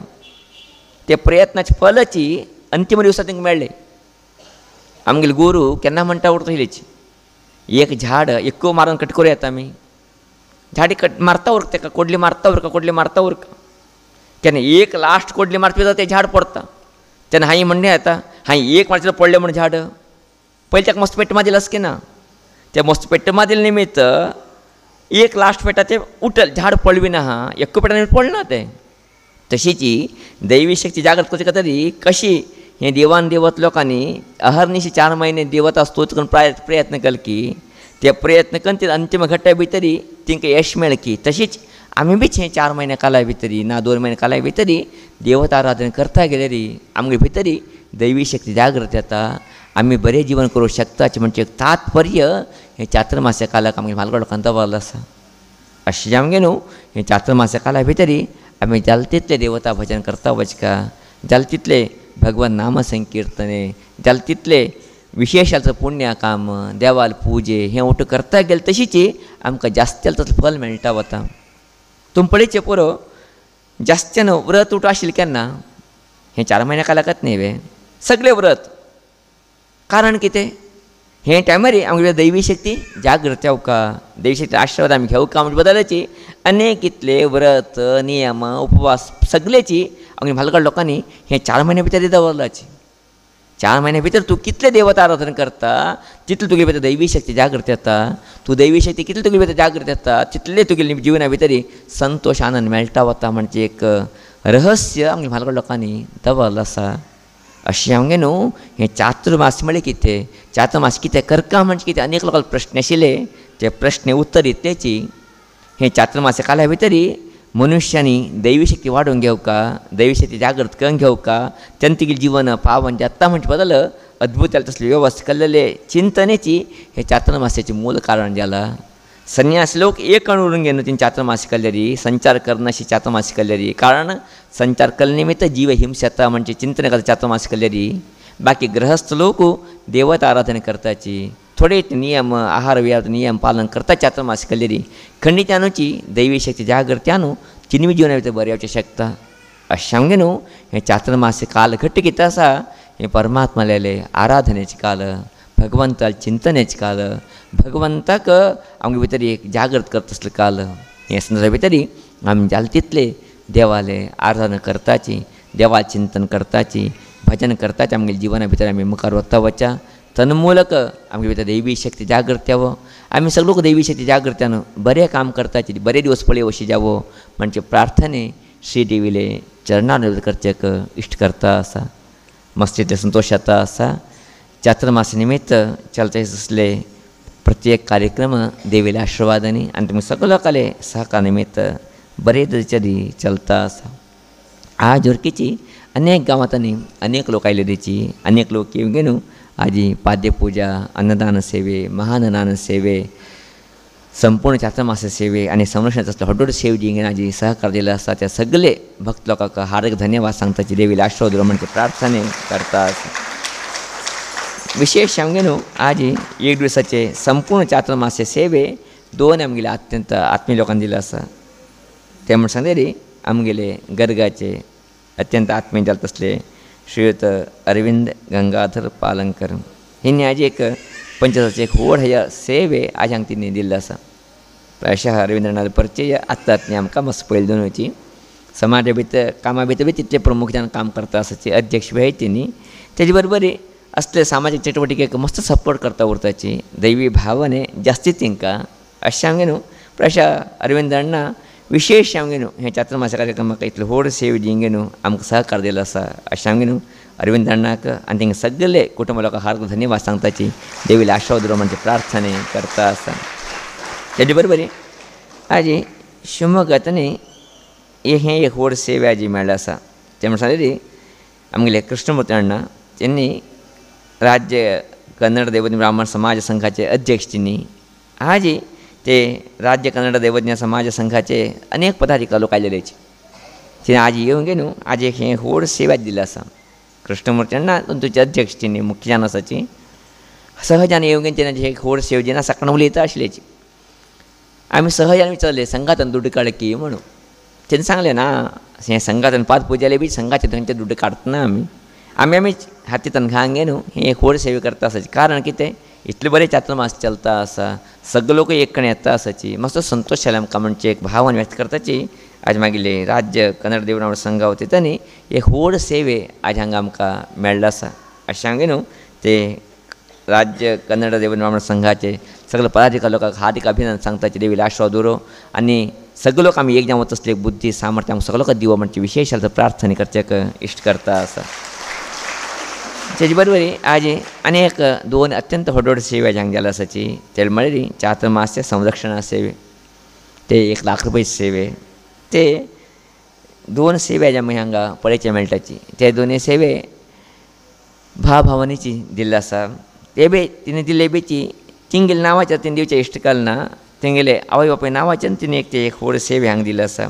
ते प्रयत्नाचे फलाची अंतीम दिवसा तांकां मेळ्ळें आमगेले गुरू केन्ना म्हणटा उरतलेची एक झाड एक्को मारून कट करूं येता आमी झाडी कट मारता उरका ताका कोडली मारता उरका केन्ना एक लास्ट कोडली मारता जाल्यार तें झाड पडटा तेन्ना हांवें म्हणलें येता हांवें एक मारचें पडलें म्हण झाड पयलीं ताका मस्त पेट्ट मारलें आसा की ना ते मस्त पेट्ट मारले निमित्त एक लास्ट पेटा ते उठल झाड पळविना हा एक्को पेटा पडना ते तशीची दैवी शक्ती जागृत कशी तरी कशी हे देवान देवत लोकांनी अहर्निशी 4 महिने देवता स्तोत्र करून प्रयत्न केले की ते प्रयत्न करून अंतिम घट्टा भितरी तिंका यश मेळ की तशीच आम्ही बीच हे 4 महिने काला भितरी ना 2 महिने काला भितरी देवता आराधना करता गेले री आमगे भितरी दैवी शक्ती जागृत येता आम्ही बरे जीवन करू शकताचे म्हणजे तात्पर्य हे चातुर्मास्य कालाक आमगे म्हालगड लोकांना दवरलं आसा अशें आमगे न्हू हे चातुर्मास्य काला भितरी आम्ही जाल तितले देवता भजन करता वचका जाल तितले भगवान नाम संकीर्तने जाल तितले विशेषाचं पुण्य काम देवाल पूजे हे उठ करता गेले तशीची आमकां जास्त तसलें फल मेळटा वता तुम पळयचे पुरो जास्त्यान व्रत उठ आशिल्लें केन्ना हे 4 महिन्या कालाकच न्ही वे सगळे व्रत कारण कितें हे टायमार आमगे दैवी शक्ती जागृत येवका दैवी शक्ती आशिर्वाद आमी घेवका म्हणजे बदलाची अनेक इतले व्रत नियम उपवास सगळेची आमगे म्हालगड लोकांनी हे 4 महिन्या भितर दवरलाची 4 महिन्या भितर तूं कितले देवता आराधना करता तितले तुगे भितर दैवी शक्ती जागृत येता तूं दैवी शक्ती कितले तुगे भितर जागृत येता तितले तुगे जिवना भितर संतोष आनंद मेळटा वता म्हणजे एक रहस्य आमगे म्हालगड लोकांनी दवरलें आसा अशें आमगे न्हू हे चातुर्मास म्हळ्यार कितें चातुर्मास कितें करता म्हणजे कितें अनेक लोकांक प्रश्न आशिल्ले ते प्रश्न उत्तर इतलेची हे चातुर्मास्य काला भितर मनुष्यांनी दैवी शक्ती वाडोवन घेवका दैवी शक्ती जागृत करून घेवका तेन्ना तिगे जीवन पावन जाता म्हणजे बदल अद्भुत जालें तसले वेवस्था केल्लेले चिंतनेची हे चातुर्मास्याचें मूल कारण जालां संन्यास लोक एक कण उरून घेवन तिने चातुर्मास केल्लेरी संचार करना अशी चातुर्मास केल्लेरी कारण संचार केल्ले निमित्त जीव हिंस येता म्हणजे चिंतन करता चातुर्मास केल्लेरी बाकी गृहस्थ लोक देवता आराधना करताची थोडे नियम आहार विहार नियम पालन करता चातुर्मास केल्लेरी खंडित्यानुची दैवी शक्ती जागृत्यानु चिन्वी जिवना भितर बरें येवचें शकता अशें आमगे न्हू हे चातुर्मास काल घट्ट कितें आसा हे परमात्मा लेले आराधनेचे काल भगवंता चिंतनेचे काल भगवंताक आमगे भितर एक जागृत करता तसले काल हे संदर्भा भितर आमी जाल तितले देवाले आराधना करताची देवा चिंतन करताची भजन करताची आमगे जिवना भितर आमी मुखार वता वचा तन्मूलक आमगे भितर दैवी शक्ती जागृत यावो आमी सगळो दैवी शक्ती जागृत्यान बरें काम करताची बरे दिवस पळय अशी जावो म्हणजे प्रार्थने श्री देवीले चरणान करचेक इश्ट करता आसा मस्तीतले संतोष येता आसा चातुर्मास निमित्त चलते असले प्रत्येक कार्यक्रम देवीले आशिर्वादांनी आनी तुमी सगळे लोकांले सहकार निमित्त बरे तरेची चलता आसा आज ओरकेची अनेक गांवांनी अनेक लोक आयले तेची अनेक लोक येवन न्हू आजी पाद्यपुजा अन्नदान सेवे महाअन्नदान सेवे संपूर्ण चातुर्मास सेवे आनी संरक्षण असले हडोड सेवे जी आजी सहकार दिले आसा त्या सगळे भक्त लोकांक हार्दिक धन्यवाद सांगताची देवीले आशिर्वाद म्हणजे प्रार्थने करता विशेष आमगे न्हू आज एक दिवसाचे संपूर्ण चातुर्मास सेवे 2 आमगेले अत्यंत आत्मीय लोकांनी दिले आसा ते म्हण सांगलेली आमगेले गर्गाचे अत्यंत आत्मीय जाले तसले श्रीयुत अरविंद गंगाधर पालनकर हिंनी आज एक 5 वर्साची एक व्हड ह्या सेवे आज हांगा तिणी दिल्लो आसा प्रायशः अरविंद्रनाथ परिचय आत्ताच न्ही आमकां मस्त पयली दोन वयची समाजा भितर कामा भितर बी तितले प्रमुख जावन काम करता आसाची अध्यक्ष बी तिणी तेजे बरोबर असले सामाजीक चटवटिकेक मस्त सपोर्ट करता उरताची दैवी भावने जास्ती तिंका अशें आमगे न्हू प्रायशः अरविंद अण्णा विशेष आमगे न्हू हे चातुर्मास कार्यक्रमाक इतले व्हड सेवे दिंगे न्हू आमकां सहकार दिलो आसा अशें आमगे न्हू अरविंद अण्णाक आनी तेंगे सगळे कुटुंब लोकांक हार्दिक धन्यवाद सांगताची देवीले आशिर्वाद म्हणजे प्रार्थने करता आसा तेजे बरोबर आज शिवमोगांत न्ही हे एक व्हड सेवे आज मेळ्ळें आसा ते म्हण सांगलेली आमगेले कृष्णमूर्ती अण्णा तेणी राज्य कन्नड दैवज्ञ ब्राह्मण समाज संघाचे अध्यक्ष तिनी आज ते राज्य कन्नड दैवज्ञ समाज संघाचे अनेक पदाधिकारी लोक आयलेलेचे तिने आज येवंक न्हू आज एक हे व्हड सेवा दिली आसा कृष्णमूर्ती अण्णा तुमचे अध्यक्ष तिनी मुख्य जावन आसाची सहजान येवंक तिने एक व्हड सेवा दिना सकाळीं उलयता आशिल्लेची आमी सहजान विचारले संघातन दुड्ड काड की म्हणून तेणे सांगलें ना हे संघातन पाद पुजाले बी संघाचे थंयचे दुड्ड काडटना आमी हातींतन घांक न्हू हे एक व्हड सेवा करता आसाची कारण कितें इतले बरे चातुर्मास चलता आसा सगळे लोक एक कडेन येता आसाची मस्त संतोश जालें आमकां म्हणजे एक भावना व्यक्त करताची आज मागिल्ले राज्य कन्नड देवनागरी संघ वती न्ही एक व्हड सेवे आज हांगा आमकां मेळ्ळो आसा अशें हांवें न्हू ते राज्य कन्नड देवनागरी संघाचे सगळं पदाधिकारी लोकांक हार्दिक अभिनंदन सांगताचे देवीला आशीर्वाद उरो आणि सगळे लोक आम्ही एक जावत असले बुद्धी सामर्थ्य आमकां सगळं दिवं म्हणजे विशेष प्रार्थना करच्याक इश्ट करता आसा. तेजे बरोबर आज अनेक दोन अत्यंत व्हड सेवा हांगा जाल्या आसाची ते म्हळ्यार चातुर्मास्य संरक्षणा सेवे ते 1 लाख रुपये सेवे ते दोन सेवे ज्या आमी हांगा पळोवचे मेळटाची ते दोनूय सेवे भावानीची दिल्ली आसा. ते बी तिने दिल्ले बेची तिंगेले नांवाचेर तिने दिवचे इश्ट केलना तेंगेले आवय बापूय नांवाचेर तिने एक व्हड सेवे हांगा दिल्ली आसा.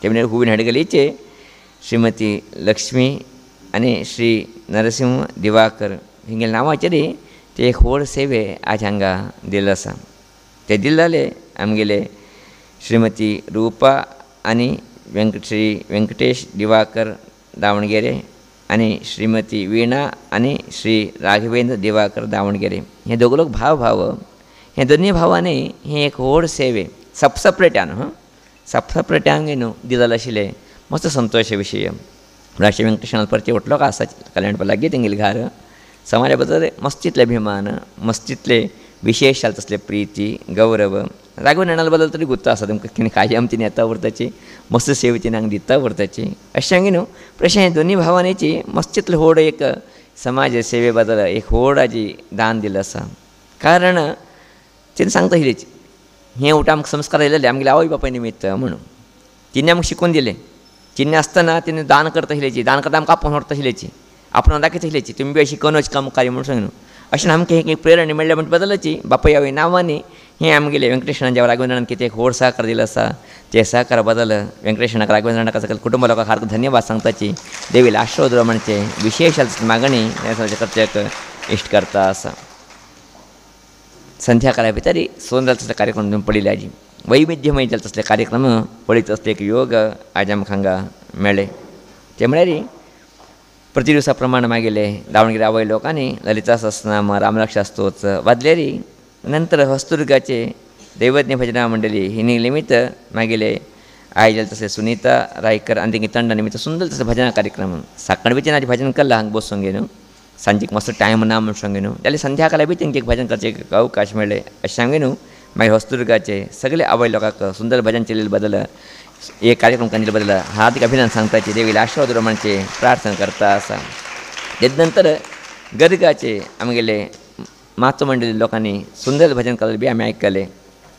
ते म्हणजे हुबीन हडगलीचे श्रीमती लक्ष्मी आनी श्री नरसिंह दिवाकर हिंगेले नांवाचेर ते एक व्हड सेवे आज हांगा दिल्लो आसा. ते दिल्ले आमगेले श्रीमती रूपा आनी श्री व्यंकटेश दिवाकर दावणगेरे आनी श्रीमती वीणा आनी श्री राघवेंद्र दिवाकर दावणगेरे हे दोग लोक भाव हे दोनी भावांनी हे एक व्हड सेवे सपरेटान सपरेटान न्हू दिलेले आशिल्ले मस्त संतोश विशय. राशी व्यंकटेशान परचे वटलो का आसा कल्याण लागीं तेंगेले घार समाजा बद्दल मस्तितले अभिमान मस्तितले विशेष तसले प्रीती गौरव राघवेंद्र बद्दल तरी गुत्त आसा तुमकां कायम तिने येता उरताची मस्त सेवे तिने हांगा दिता उरताची अशें हांगे न्हू प्रश्न हे दोनी भावांची मस्तितले व्हड एक समाज सेवे बद्दल एक व्हड हाजी दान दिल्लें आसा. कारण तिने सांगता आशिल्लीच हें उठ आमकां संस्कार आयिल्ले आमगेले आवय बापाय निमित्त म्हणून तिने आमकां शिकून दिलें. तिने आसतना तिने दान करता आशिल्लीची दान करता आमकां आपोवन व्हरता आशिल्लीची आपण दाखयता आशिल्लीची तुमी बी अशी कनोच काम कार्य म्हणून सांग न्हू अशें आमकां एक प्रेरणा मेळ्ळ्या म्हणटा बदलाची बापाय आवय नांवांनी हें आमगेले व्यंकटेशान जेवा राघवेंद्रान कितें एक व्हड सहकार दिलो आसा ते सहकारा बद्दल व्यंकटेशानाक राघवेंद्रानाक सगळे कुटुंब लोकांक हार्दिक धन्यवाद सांगताची देवीला आशीर्वाद म्हणजे विशेष मागणी करच्याक इश्ट करता आसा. संध्याकाळा भितर सुंदर तसले कार्यक्रम तुम्ही पळयले आजी वैविध्यमय जाले तसले कार्यक्रम पळयत असले एक योग आज आमकां हांगा मेळ्ळे. ते म्हळ्यार प्रति दिवसा प्रमाण मागेले दावणगेरे आवय लोकांनी ललिता सहस्रनाम रामरक्षा स्तोत्र वाजलेरी नंतर हस्तुर्गाचे दैवज्ञ भजना मंडळी ही निमित्त मागेले आयजल तसे सुनीता रायकर आनी तेंगे तंडा निमित्त सुंदर तसे भजना कार्यक्रम साकण बीच आज भजन केला हांगा बसून घेवन सांजेक मस्त टायम ना म्हणून सांगे न्हू जाल्यार संध्याकाळी बी तेंगे एक भजन करचे अवकाश मेळ्ळे अशें सांगे न्हू. मागीर हस्तुर्गाचे सगळे आवय लोकांक सुंदर भजन केलेले बद्दल एक कार्यक्रम केल्ले बद्दल हार्दिक अभिनंदन सांगताचे देवीला आशीर्वाद म्हणजे प्रार्थना करता आसा. तेजे नंतर गर्गाचे आमगेले मातृ मंडळी लोकांनी सुंदर भजन केलेले बी आमी आयकले.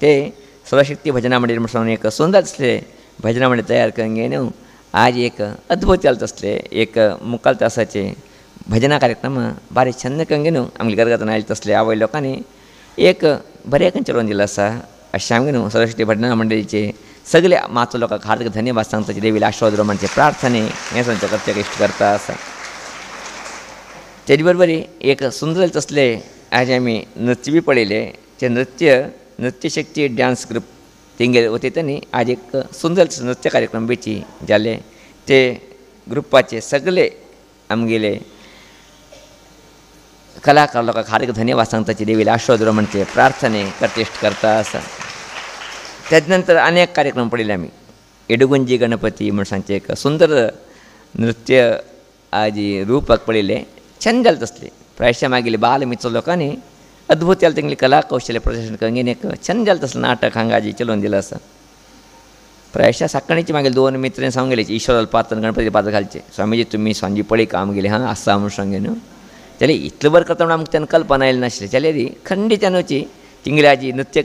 ते सर्वशक्ती भजना मंडळी म्हणून एक सुंदर असले भजना मंडळी तयार करून घेवन आज एक अद्भुत जालें असले एक मुखाल तासाचे भजना कार्यक्रम बारी छंद करून घेवन आमगे गर्गातून आयले तसले आवय लोकांनी एक बरें करून चलोवन दिलो आसा. अशें आमी न्हू सर्वशक्ती भजना मंडळीचे सगळे मातृ लोकांक हार्दिक धन्यवाद सांगताचे देवीला आशीर्वाद म्हणजे प्रार्थने हें सांगचे करच्याक इश्ट करता आसा. तेजे बरोबर एक सुंदर तसले आज आमी नृत्य बी पळयले ते नृत्यशक्ती डान्स ग्रूप तेंगे वतीतनी आज एक सुंदर नृत्य कार्यक्रम बेची जाले. ते ग्रुपाचे सगळे आमगेले कलाकार लोकांक हार्दिक धन्यवाद सांगताचे देवीला आशीर्वाद म्हणजे प्रार्थने करते इश्ट करता आसा. तेज नंतर अनेक कार्यक्रम पळयले आमी एडुगुंजी गणपती म्हणून सांगचे एक सुंदर नृत्य आज रूपाक पळयले छंद जालें तसले प्रायशा मागेले बाल मित्र लोकांनी अद्भुत जालें तेंगेली कला कौशल्य प्रदर्शन करून घेवन एक छंद जालें तसलें नाटक हांगा आज चलोवन दिलें आसा. प्रायशा साकणीची मागीर दोन मित्रांनी सांगून गेले ईश्वराल पात्र गणपती पात्र घालचे स्वामीजी तुमी सांजी पळय काम गेले हां आसा म्हणून सांगेन जाल्यार इतलें बरें करता म्हणून आमकां तेन्ना कल्पना येयली नाशिल्ली जाल्यार खंडीच्यानूची तिंगली आज नृत्य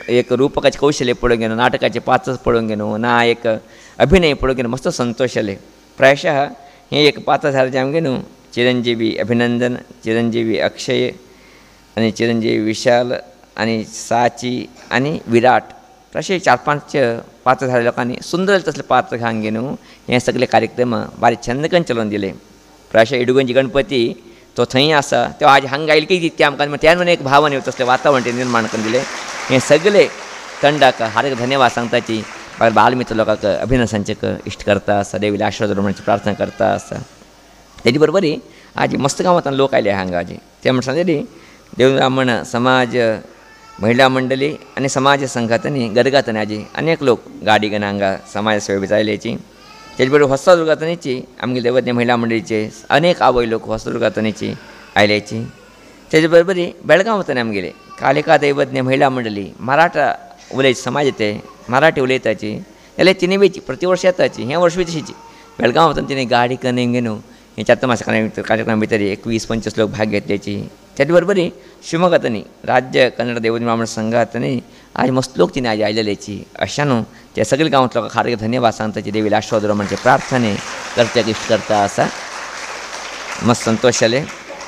एक रूपकाचे कौशल्य पळोवन घेवन नाटकाचे पात्र पळोवन घेवन ना एक अभिनय पळोवन घेवन मस्त संतोश जाले. प्रायशः हें एक पात्र जालें जें आमगे न्हू चिरंजीवी अभिनंदन चिरंजीवी अक्षय आनी चिरंजीवी विशाल आनी साची आनी विराट अशें 4-5 पात्र जाले लोकांनी सुंदर तसले पात्र घालून घेवन हे सगळे कार्यक्रम बारी छंद करून चलोवन दिले. प्रायशः इडुगंजी गणपती तो थंय आसा तो आज हांगा आयले की ते आमकां त्यान एक भावना तसलें वातावरण निर्माण करून दिलें. हे सगळे तंडाक हार्दिक धन्यवाद सांगताची बालमित्र लोकांक अभिनंदन सांगचेक इश्ट करता आसा देवीला आशीर्वाद म्हणचे प्रार्थना करता आसा. तेजे बरोबर आज मस्त गांवांतल्यान लोक आयले हांगा आज ते म्हणटा सांगले देव ब्राह्मण समाज महिला मंडळी आनी समाज संघातनी गर्गातनी आज अनेक लोक गाडी घेवन हांगा समाज सेवे आयल्याची. तेजे बरोबर हस्तदुर्गातनीची आमगे देवज्ञ महिला मंडळीचे अनेक आवय लोक हस्तदुर्गातनीची आयल्याची. तेजे बरोबरी बेळगांव वताना आमी गेले. कालिका दैवज्ञ महिला मंडळी मराठा उलयत समाज ते मराठी उलयताची जाल्यार तिने वेची प्रतिवर्ष येताची हें वर्स तशीची. बेळगांव वतना तिणें गाडी करून घेवन हे चातुर्मास कार्यक्रमा भितर 20-25 लोक भाग घेतल्याची. त्याच बरोबरी शिवमोगांतनी राज्य कन्नड दैवज्ञ ब्राह्मण संघातनी आज मस्त लोक तिने आज आयलेल्याची. अशा न्हू ते सगळे गांवांत लोकांक हार्दिक धन्यवाद सांगताची. देवीला आशीर्वाद म्हणजे प्रार्थने करत्याक इश्ट करता आसा. मस्त संतोष जाले.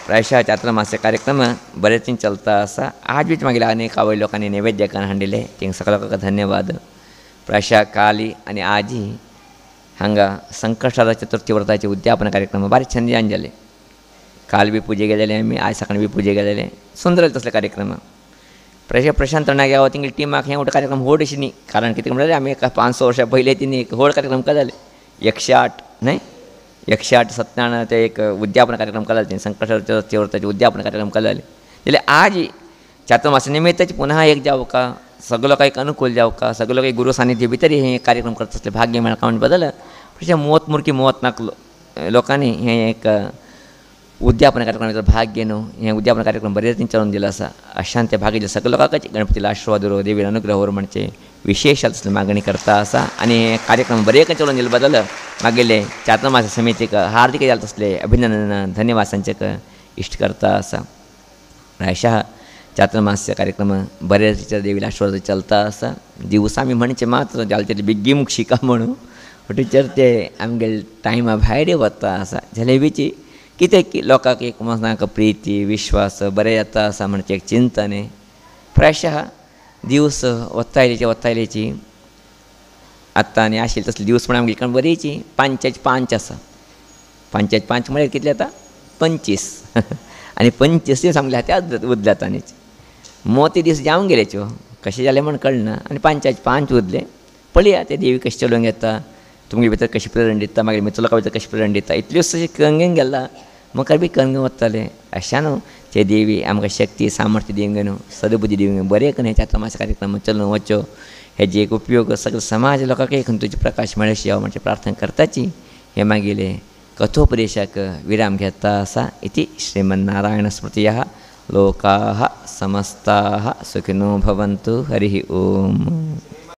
प्रायशः चातुर्मास्य कार्यक्रम बरेच दिन चलता आसा. आज बीच मागीर अनेक आवय लोकांनी नैवेद्य करून हाडिल्ले तेंक सगळ्या लोकांक धन्यवाद. प्रायशः काली आनी आजी हांगा संकष्टार चतुर्थी व्रताचे उद्यापन कार्यक्रम बारीक छंदयान जाले. काल बी पुजे गेलेले आमी, आज सकाळी बी पुजे गेलेले. सुंदर तसले कार्यक्रम. प्रायशः प्रशांत नागे हांव तिंगे टिमाक हें कार्यक्रम व्हड अशी न्ही. कारण कितें म्हणल्यार आमी 500 वर्सां पयलीं तिणी एक व्हड कार्यक्रम केलेले 108 न्हय 108 सत्यान ते एक उद्यापन कार्यक्रम केलेले. तें संकष्टार चतुर्थी व्रताचे उद्यापन कार्यक्रम केलेले. जाल्यार आज चातुर्मास निमित्ताची पुन्हा एक जावका सगळो लोकांक एक अनुकूल जावका सगळो लोक एक गुरू सानिध्य भितर हे कार्यक्रम करता असले भाग्य मेळका म्हणून बदल अशें मोत मुरकी मोत नाक लोकांनी हें एक उद्यापन कार्यक्रम भितर भाग घेवन हें उद्यापन कार्यक्रम बरे तरेन चलोवन दिलो आसा. अशांत ते भाग घेतले सगळ्या लोकांक गणपतीला आशिर्वाद उरो देवीर अनुग्रह उरो म्हणचे विशेष असले मागणी करता आसा. आनी हे कार्यक्रम बरे करून चलोवन दिले बदल मागेले चातुर्मास समितीक हार्दिक जाले तसले अभिनंदन धन्यवाद सांचेक इश्ट करता आसा. प्रायशः चातुर्मास्य कार्यक्रम बरे तरेचे देवीला आशिर्वाद चलता आसा. दिवस आमी म्हणचे मात्र जाले तरी बेगी मुख शिका म्हणून टिचर ते आमगे टायमा भायर वता आसा जाल्यार बीची कितें की लोकांक एक मनाक प्रिती विश्वास बरें येता आसा म्हणचे एक चिंतन. प्रायशः दिवस वत्तायलेची आत्तां आनी आशिल्ले तसले दिवस म्हणून आमगे बरीची 5 आसा. 5 म्हळ्यार कितले जाता 25 आनी 25 दीस आमगे हात्या उरले आतांनीच. मोती दीस जावन गेलेच्यो कशें जालें म्हण कळना. आनी 5 उरले. पळया ते देवी कशें चलोवंक येता तुमगे भितर कशी प्रेरण दिता मागीर मित्र लोकां भितर कशी प्रेरण दिता इतल्यो अशें कंगेन गेला मुखार बी कंगे वताले. अशा न्हू ते देवी आमकां शक्ती सामर्थ्य दिवंक न्हू सदबुद्धी दिवंक बरें करून हे चातुर्मास कार्यक्रम चलून वच्चो हेजे एक उपयोग सगळे समाज लोकांक एक तुजे प्रकाश मेळशी हांव म्हणजे प्रार्थना करताची. हे मागीर कथोपदेशाक विराम घेता आसा. इति श्रीमन्नारायण स्मृतयः लोकाः समस्ताः सुखिनो भवन्तु. हरिः ओम.